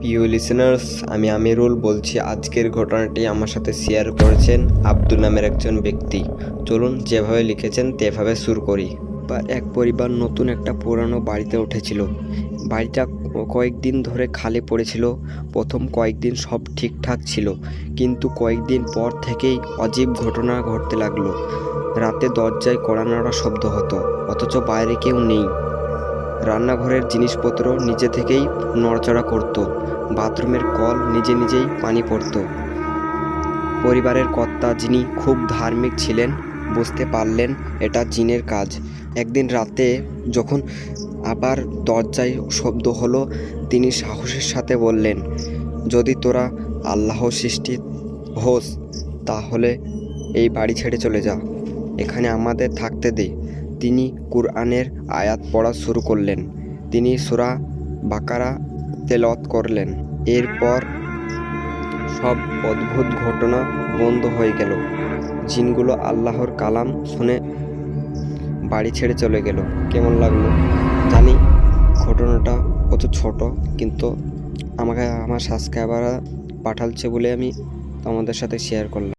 প্রিয় লিসেনার্স, আমি আমিরুল বলছি। আজকের ঘটনাটি আমার সাথে শেয়ার করেছেন আব্দুল নামের একজন ব্যক্তি। চলুন যেভাবে লিখেছেন তেভাবে শুরু করি। এক পরিবার নতুন একটা পুরানো বাড়িতে উঠেছিল। বাড়িটা কয়েকদিন ধরে খালি পড়েছিল। প্রথম কয়েকদিন সব ঠিকঠাক ছিল, কিন্তু কয়েকদিন পর থেকেই অজীব ঘটনা ঘটতে লাগলো। রাতে দরজায় কড়া নাড়া শব্দ হতো, অথচ বাইরে কেউ নেই। রান্নাঘরের জিনিসপত্র নিজে থেকেই নড়াচড়া করত, বাথরুমের কল নিজে নিজেই পানি পড়ত। পরিবারের কর্তা, যিনি খুব ধার্মিক ছিলেন, বুঝতে পারলেন এটা জিনের কাজ। একদিন রাতে যখন আবার দরজায় শব্দ হলো, তিনি সাহসের সাথে বললেন, যদি তোরা আল্লাহর সৃষ্টি হোস, তাহলে এই বাড়ি ছেড়ে চলে যা, এখানে আমাদের থাকতে দে। তিনি কুরআনের আয়াত পড়া শুরু করলেন। তিনি সূরা বাকারা তেলাওয়াত করলেন। এরপর সব অদ্ভুত ঘটনা বন্ধ হয়ে গেল। জিনগুলো আল্লাহর কালাম শুনে বাড়ি ছেড়ে চলে গেল। কেমন লাগলো? জানি ঘটনাটা কত ছোট, কিন্তু আমাকে আমার সাবস্ক্রাইবাররা পাঠালছে বলে আমি তোমাদের সাথে শেয়ার করলাম।